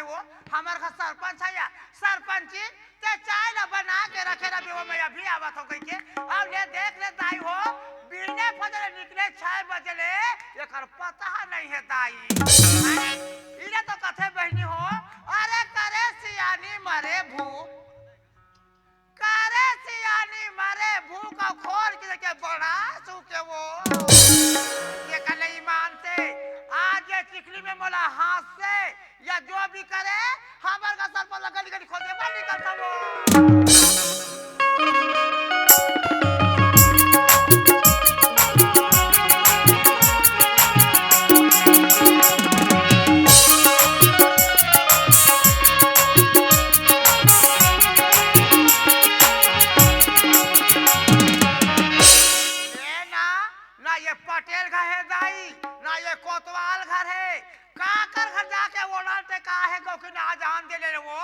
वो हमार का सरपंच है या सरपंची ते चाय ना बना के रखे ना बेवा मैं अभी आवत हो गई के अब ले देख ले दाई हो बिने फजले निकले 6 बजे ले एकर पता नहीं है दाई इने तो कथे बहनी हो अरे करे सियानी मरे भूख करे सियानी मरे भूख और खोर के बड़ा सूखे वो ये कल ईमान से आज ये चिकली में मोला हाथ से या जो भी करे हमार का सर पर गली गली खोदे बाहर निकलता वो पटेल घर है दाई ना ये कोतवाल घर है काकर घर जाके वो डालते का है कि ना जान दे ले वो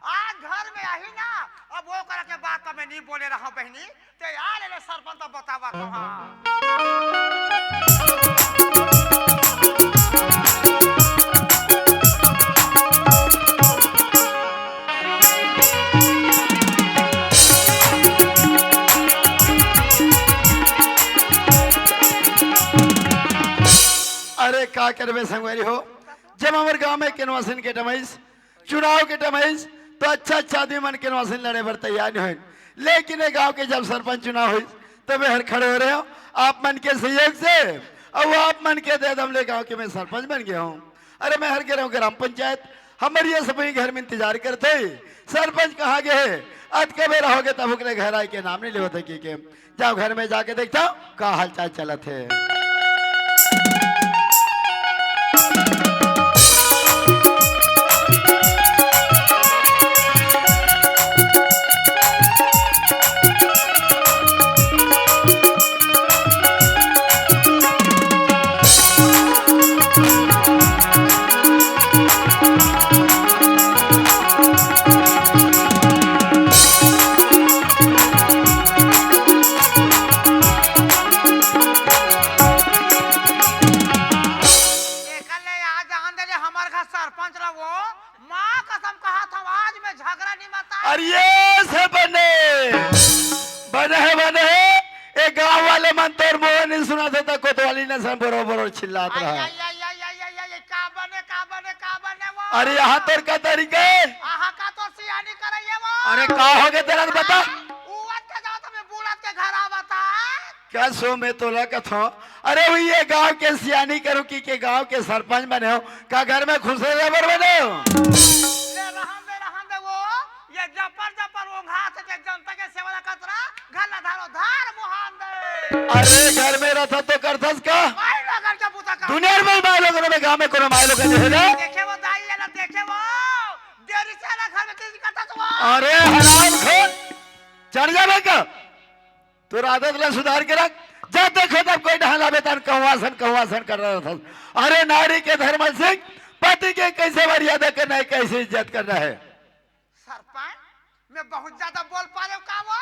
आज घर में आई ना अब वो कर के बात तो मैं नहीं बोले रहा बहनी ते यार ले सरपंच तो बतावा कहां अरे का करबे संगवारी हो जब हमारे गांव में केनवासिन के टमैस चुनाव के टमैस तो अच्छा आदमी मन केनवासिन लड़े पर तैयार नहीं हो लेकिन गांव के जब सरपंच चुनाव हुई तब हर खड़े हो रहे हो आप मन के सहयोग से अब आप मन के दे दमले गांव के मैं सरपंच बन गया हूँ अरे मैं हर कह रहा हूँ ग्राम पंचायत हमारे ये सभी घर में इंतजार करते सरपंच कहाँ गए आज कभी रहोगे तब उकरे घर आए के नाम नहीं ले होते कि जाओ घर में जाके देखता हूँ का हाल चाल चला थे बरोबर चिल्लात रहा अरे यहाँ तोर का तरीके तो सियानी करइए वो अरे का हो गए तेरा बता उवत के जाओ तो मैं बूढ़त के घर आवता क्या सो में तोला कथो अरे वही ये गांव के सियानी करूं की के गांव के सरपंच बने हो का घर में खुशे जबर बने हो ले रहम दे वो ये जपर वो घास के जनता के सेवा कतरा घर ना धारो धार मुहान दे अरे घर में रहता तो करथस का दुनिया में मायलो में गांव में कोनो मायलो के है ना देखे वो दाई है ना देखे वो देरी से ना घर में तेज करता तो अरे हराम खोर चढ़ जावे का तू आदत ला सुधार के रख जा देखो तब कोई ढाला बेतन कहवासन कर रहा था अरे नारी के धर्म सिंह पति के कैसे मर्यादा करना है कैसे इज्जत करना है सरपंच मैं बहुत ज्यादा बोल पा रहे हो का वो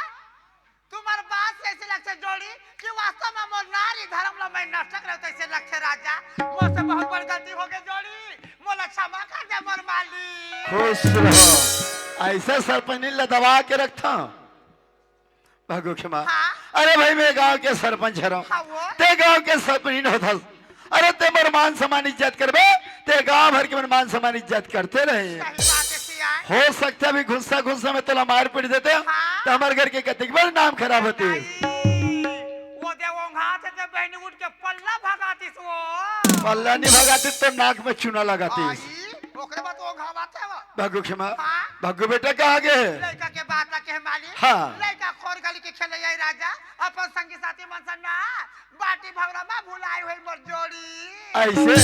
तुम्हारे बात से ऐसे लगता जोड़ी कि वास्तव में मोर नारी धर्म ला मैं नष्ट कर तो ऐसे लगता राजा मुझसे बहुत बड़ी गलती हो गई जोड़ी मोला क्षमा कर दे मोर मालिक खुश रहो ऐसे सरपंच ने दबा के रखता भगो क्षमा अरे भाई मैं गांव के सरपंच हूं ते गांव के सरपंच होता अरे ते मोर मान सम्मान इज्जत करबे ते गांव भर के मोर मान सम्मान इज्जत करते रहे हो सकता भी गुस्सा में तोला मार पीट देते तो हमारे घर के कतिक बार नाम खराब होते वो दे वो घात से बहनी उठ के पल्ला भगाती वो पल्ला नहीं भगाती तो नाक में चूना लगाती ओकरे बाद वो घावाते वो भगु क्षमा भगु बेटा कहाँ गए लड़का के बात के मालिक हाँ लड़का खोर गली के खेले जाए राजा अपन संगी साथी मनसन ना बाटी भवरा में भुलाई हुई मोर जोड़ी ऐसे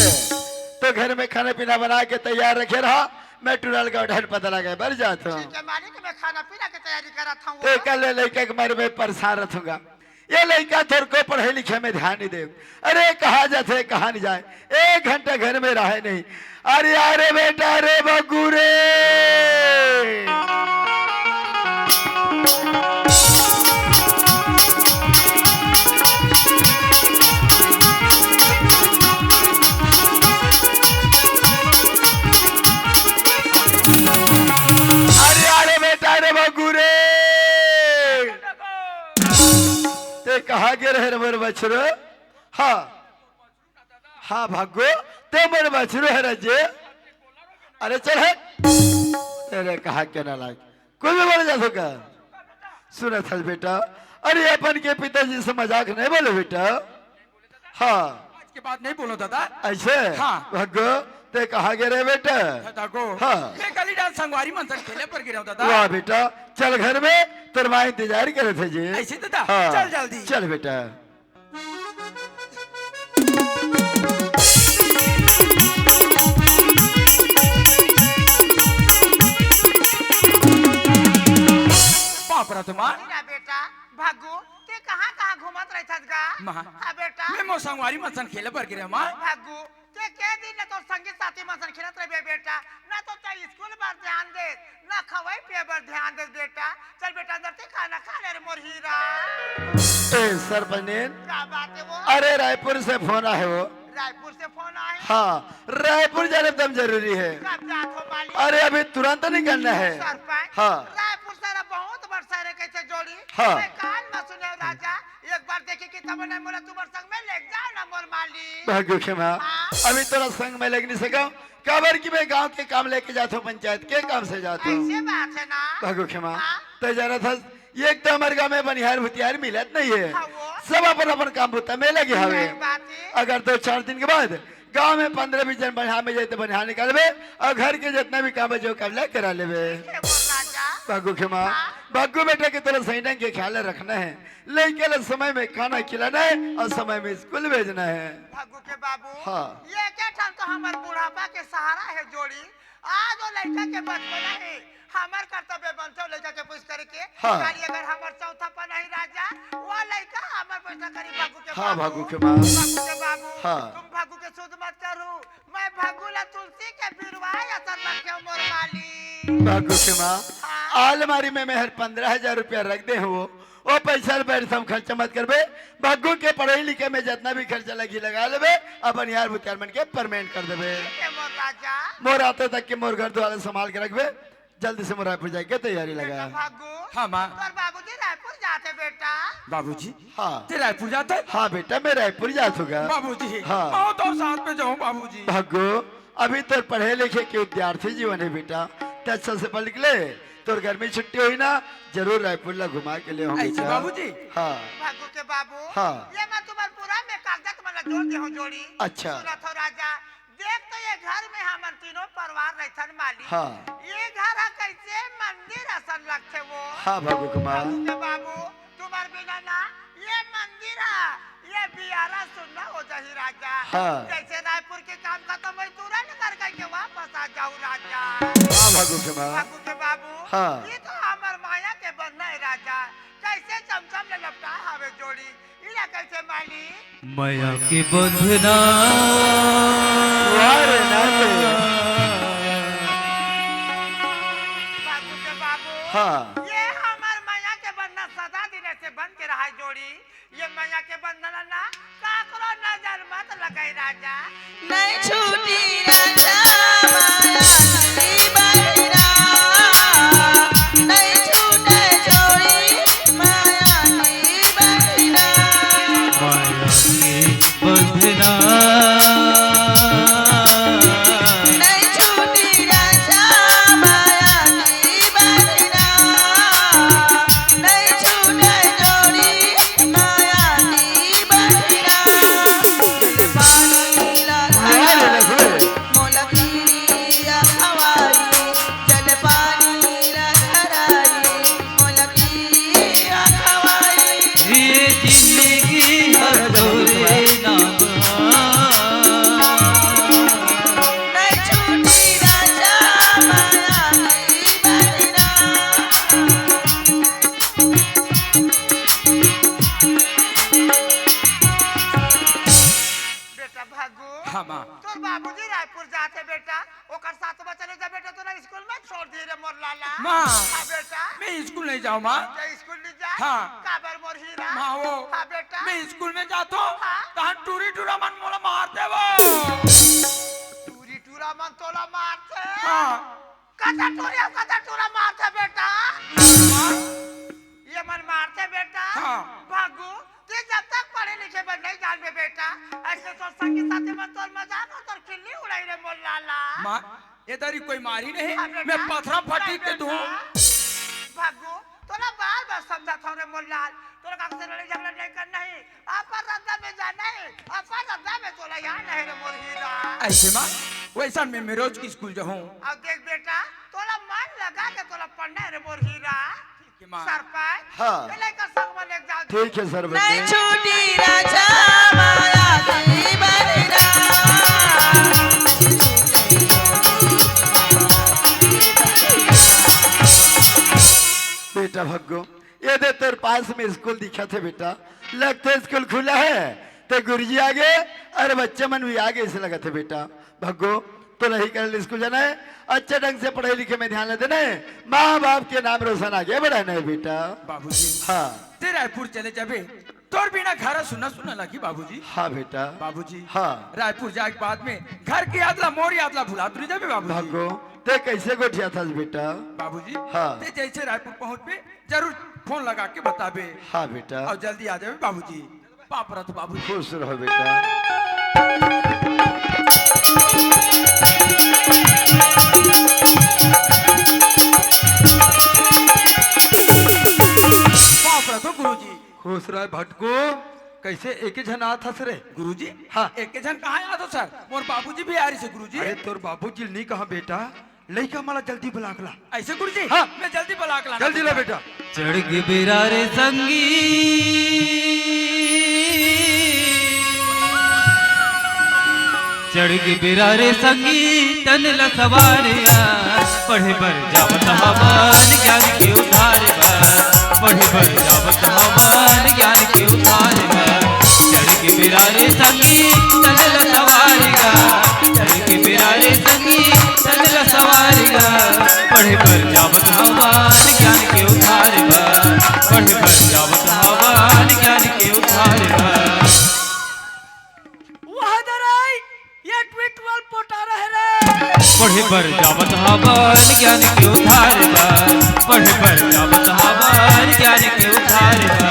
तो घर में खाना पीना बना के तैयार रखे रहा मैं टूरल का ढेर पता लगा बढ़ जाता हूँ मालिक मैं खाना पीना की तैयारी कर रहा था तो कल लड़का के मारे में परेशान रहूंगा ये लड़का थोड़ को पढ़े लिखे में ध्यान नहीं दे अरे कहाँ जाते कहाँ नहीं जाए 1 घंटा घर में रहे नहीं अरे अरे बेटा अरे बगू रे ते कहा गे रहे मोर बछरो हाँ हाँ भागो ते मोर बछरो है रजे अरे चल है तेरे कहा के ना लाग कोई भी बोल जा सका सुना था बेटा अरे अपन के पिताजी से मजाक नहीं बोले बेटा हाँ आज के बाद नहीं बोलो दादा। ऐसे हाँ। भागो ते कहा गे रहे बेटा दादा को हाँ। मैं कल डांस संगवारी मंथन खेले पर गिरा हूं दादा। वाह बेटा चल घर में तेरे माँ इंतजार करे थे जी ऐसे दादा हाँ। चल जल्दी चल बेटा बाप रे तुम्हार मेरा बेटा भागू ते कहाँ कहाँ घूमत रहत गा माँ। हाँ बेटा मैं मो संगवारी मंथन खेले पर गिरा मां। भागू ते के दिन न तो संगीत साथी मसन खेलत रहे बेटा ना तो स्कूल पर ध्यान दे ना खवाई पे पर ध्यान दे बेटा चल बेटा अंदर से खाना खा ले रे मोर हीरा ए सरपंच क्या बात है वो अरे रायपुर से फोन आए हो रायपुर से फोन आए हाँ रायपुर जाने एकदम जरूरी है कब जात हो मालिक अरे अभी तुरंत निकलना है सरपंच हाँ रायपुर सारा बहुत बरसा रे कैसे जोड़ी हाँ। मैं कान में सुने राजा एक बार देखी कि तब ने मोला तुम्हारे संग में ले जाओ ना मोर मालिक भाग्य क्षमा हाँ। अभी तोरा संग में लग नहीं सका काबर की मैं गांव के काम लेके जाता हूँ पंचायत के काम से जाता हूँ ऐसे बात है ना भाग्य क्षमा हाँ। तो जाना था एक तो हमारे गाँव में बनिहार भुतियार मिलत नहीं है हाँ वो। सब अपन अपन काम होता में लगे हवे सही बात है अगर 2-4 दिन के बाद गांव में 15-20 जन बनिहार में जाते बनिहार निकालबे और घर के जितना भी काम है जो कर ले करा लेबे ये मोर राजा भागो क्षमा भागो बेटा की तरह सही ढंग के ख्याल रखना है लेकिन समय में खाना खिलाना है और समय में स्कूल भेजना है भागू के बाबू हाँ। ये क्या ठान तो हमार बुढ़ापा के सहारा है जोड़ी आज वो लड़का के बचपना है हमार कर्तव्य बनता लड़का के पूछ करके हाँ। खाली अगर हमार चौथा पर नहीं राजा वो लड़का हमार पैसा करी भागू के हाँ, बाबू भागू के बाबू। भागू के बाबू हाँ। तुम भागू के शुद्ध मत करू मैं भागू ला तुलसी के बिरवा असर रखे मोर माली भागो क्षमा हाँ। अलमारी में मेहर 15,000 रुपया रख दे हो वो पैसा पैसा हम खर्चा मत करबे भागो के पढ़े लिखे में जितना भी खर्चा लगी लगा लेबे अपन यार भुतियार मन के परमेंट कर देबे ये मोर राजा मोर आते तक के मोर घर द्वारा संभाल के रखबे जल्दी से मोर रायपुर जाए के तैयारी लगा बेटा भागू हाँ माँ। तोर बाबूजी रायपुर जाते बेटा बाबूजी हाँ ते रायपुर जाता है हाँ बेटा मैं रायपुर जा चुका बाबूजी हाँ। आओ तो साथ में जाऊं बाबूजी। भागो अभी तो पढ़े लिखे के विद्यार्थी जीवन है बेटा तो अच्छा से पढ़ ले तो गर्मी छुट्टी हुई ना जरूर रायपुर ला घुमा के ले होंगे ऐसे बाबूजी हाँ भागू के बाबू हाँ। ये मैं तुम्हारे पूरा में कागजात वाला जोड़ दे हूँ जोड़ी अच्छा। सुना तो राजा देख तो ये घर में हम तीनों परिवार रहथन मालिक हाँ। ये घर है कैसे मंदिर असन लगते वो हाँ भागो कुमार भागू के बाबू तुम्हारे बिना ना ये मंदिर है ये बियारा सुनना हो जाही राजा हाँ। जैसे रायपुर के काम खत्म हुई तुरंत कर के वापस आ जाऊँ राजा हाँ भागो कुमार बाबू के बाबू हाँ। ये तो हमार माया के बनना है राजा कैसे चमचम ले लपटा हवे जोड़ी इला कैसे माली माया के बंधना वारे नाते बाबू के बाबू हाँ ये हमार माया के बनना सदा दिन से बन के रहा जोड़ी ये माया के बंधन ना काकरो नजर मत लगाई राजा नहीं छूटी राजा माया की बहिरा नहीं छूटे जोड़ी माया की बहिरा माया के बंधना नहीं छूटी राजा माया की बहिरा नहीं छूटे जोड़ी माया की बहिरा जल पानी वारे लगा नसरे मोलकीरिया हवाई जल पानी रखराई मोलकीरिया हवाई ये जिंदगी हर दौरे नाम नहीं छूटी राजा माया की बहिरा बेटा भागू हाँ माँ। तोर बाबूजी रायपुर जाते बेटा ओकर साथ में चले जा बेटा तोरा स्कूल में छोड़ दिए रे मोर लाला माँ। हाँ बेटा मैं स्कूल नहीं जाऊँ माँ। जा स्कूल नहीं जा हाँ। काबर मोर हीरा माँ वो हाँ बेटा मैं स्कूल में जाता हूँ हाँ। तहन टूरी टूरा मन मोला मार देवो टूरी टूरा मन तोला मारते हाँ कदा टूरा मारते बेटा माँ। ये मन मारते बेटा हाँ। भागू लिखे पर नहीं जान में बेटा ऐसे तो संगी साथी में तोर मजाक हो तोर खिल्ली उड़ाई रे मोल लाला माँ इधर ही कोई मारी नहीं हाँ बेटा, मैं पथरा फटी के दूं भागो तोला बार बार समझा था रे मोल लाल तोरा काक से लड़ाई झगड़ा नहीं करना है आपा रद्दा में जाना है आपा रद्दा में तोला यहाँ नहीं रे मोल हीरा ऐसे माँ वैसा मैं रोज की स्कूल जाऊँ अब देख बेटा तोला मन लगा के तोला पढ़ना है रे मोल हीरा माँ सरपंच हाँ। चले का संग में ले जाओ ठीक है सर नहीं बेटे छूटी राजा माया की बलिना बेटा भग्गो ये दे तेरे पास में स्कूल दिखा थे बेटा लगते स्कूल खुला है ते गुरुजी आगे अरे बच्चे मन भी आगे इसे लगा थे बेटा भग्गो तो नहीं कर स्कूल जाना है अच्छे ढंग से पढ़ाई लिखे में ध्यान देना है माँ बाप के नाम रोशन आगे बढ़ाना है बेटा बाबूजी हाँ ते रायपुर चले जाबे तोर बिना घर सुना सुना लगी बाबूजी हाँ बेटा बाबूजी हाँ रायपुर जाए के बाद में घर की यादला मोर यादला भुला तुरी जाबे बाबूजी भग्गो ते कैसे गोठिया था बेटा बाबूजी हाँ। ते जैसे रायपुर पहुंच पे जरूर फोन लगा के बताबे हाँ बेटा और जल्दी आ जाबे बाबूजी पाप रथ बाबूजी खुश रहो बेटा पाप रथ गुरुजी खुश रहो भटको कैसे एक ही जन आत हस रे गुरुजी हाँ। एक जन कहाँ याद हो सर मोर बाबूजी भी आ रही से गुरुजी अरे तोर बाबूजी नहीं कहा बेटा लड़का माला जल्दी बुलाकला ऐसे गुरुजी हाँ। मैं जल्दी बुला के लाना जल्दी ला बेटा चढ़ के बिरारे संगी चढ़ के बिरारे संगी तन ल सवारिया पढ़े बर जावत हवन ज्ञान के उधार बा पढ़े बर जावत हवन ज्ञान के उधार बा चढ़ के बिरारे संगी तन ल सवारिया चढ़ के बिरारे संगी तन ल सवारिया पढ़े बर जावत हवन ज्ञान के उधार बा पढ़े बर जावत हवन ज्ञान के उधार बा पढ़े पर जावत हवन ज्ञान के उधार बा पढ़े पर जावत हवन ज्ञान के उधार बा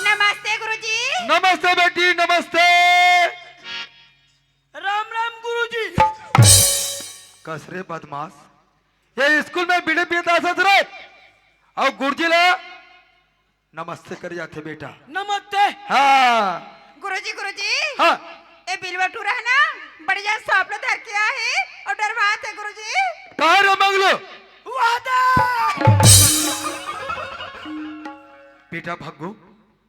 नमस्ते गुरुजी नमस्ते बेटी नमस्ते राम राम गुरुजी कसरे बदमाश ये स्कूल में बिड़े पियता रे और गुरुजी ला नमस्ते कर जाते बेटा नमस्ते हाँ गुरुजी हाँ ए बिलवा टूरा है ना बढ़िया सापला धर के है और डरवात है गुरुजी कहाँ रो मंगलो वादा बेटा भग्गू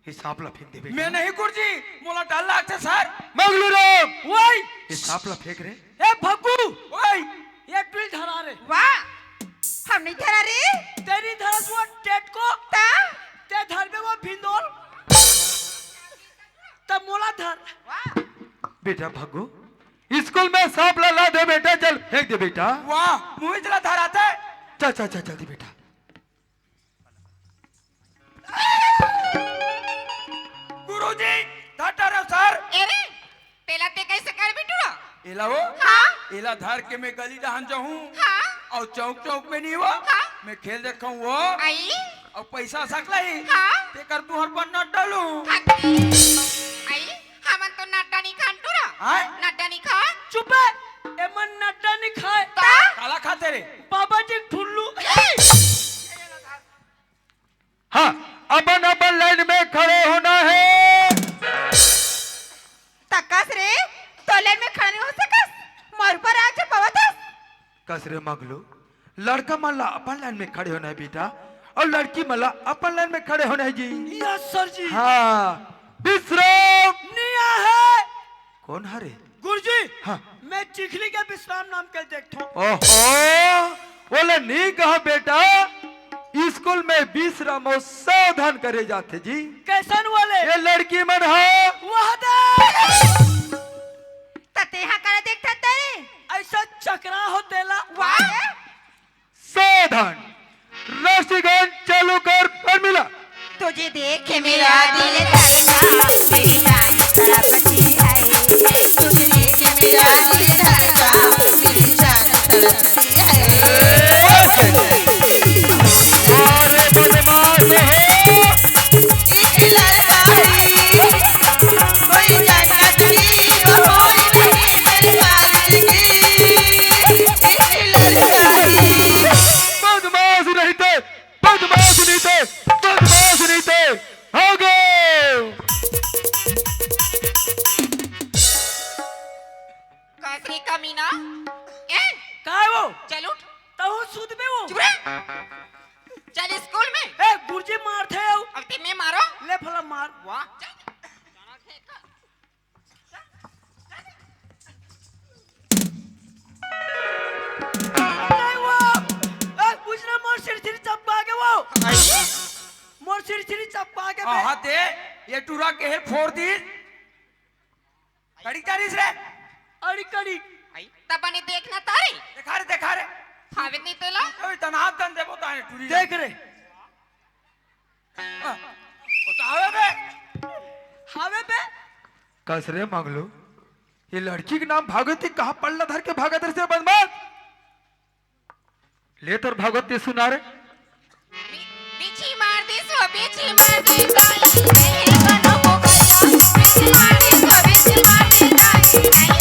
हिसाब ला फेंक दे बेटा मैं नहीं गुरुजी मोला डर लागते सर मंगलू राम वही हिसाब ला फेंक रे ए भग्गू ओए एक ट्विल धरा रे वाह हम नहीं धरा रे तेरी धरस वो टेट को ता ते धर में वो भिंदोल तब मोला धर वाह बेटा भग्गू स्कूल में सांप ला दे बेटा चल फेंक दे बेटा वाह मुझे जला धराते चल चल चल जल्दी बेटा गुरुजी धर सर अरे पहला ते कैसे कर बिटूरा एला हो हाँ एला धर के मैं गली डहान जाऊं हाँ और चौक चौक में नहीं हुआ हाँ। मैं खेल देखा वो आई और पैसा सकला ही हाँ। ते कर तू हर पर न डालू आई हमन तो नड्डा नहीं खान टूरा हाँ? नड्डा नहीं खा चुप है एमन नड्डा नहीं खाए ता काला खाते रे बाबा जी ठुल्लू हाँ अपन अपन लाइन में खड़े होना है तकस रे तो लाइन में खड़े नहीं हो सकस मोर पर आज पवतस कसरे मगलू लड़का मल्ला अपन लाइन में खड़े होना है बेटा और लड़की मल्ला अपन लाइन में खड़े होना है जी यस सर जी हाँ विश्राम निया है कौन हरे गुरुजी हाँ मैं चिखली के विश्राम नाम के देखता हूँ ओहो बोले नहीं कहा बेटा स्कूल में विश्राम और सावधान करे जाते जी कैसन वाले ये लड़की मन है वहदा तते यहाँ करे देखता तेरे ऐसा चकरा हो देला वाह सावधान राष्ट्रगान चालू कर पर मिला तुझे देखे मेरा दिल धड़का तेरी जान तड़पती है तुझे देखे मेरा दिल धड़का मेरी जान तड़पती है अरे बदमाश हो एक ललकारी चल स्कूल में ए गुरुजी मारते हो अब ते में मारो ले फला मार वाह नहीं वो ए पूछना मोर सिर चप्पा के वो मोर सिर चप्पा के हाँ दे ये टूरा के है फोड़ दी कड़ी तारीस रे अड़ी कड़ी तबने देखना तारी देखा रे फावे नहीं तेला ओए तनाव तन दे बोता है टूरी देख रे बतावे बे हावे पे कसरे मंगलू ये लड़की के नाम भागवती कहाँ पल्ला धर के भागत से बदमाश ले तर भागवती सुना रे बीची मार दी सो बीची मार दी ताई नहीं बनो को गया बीची मार दी सो बीची मार दी ताई नहीं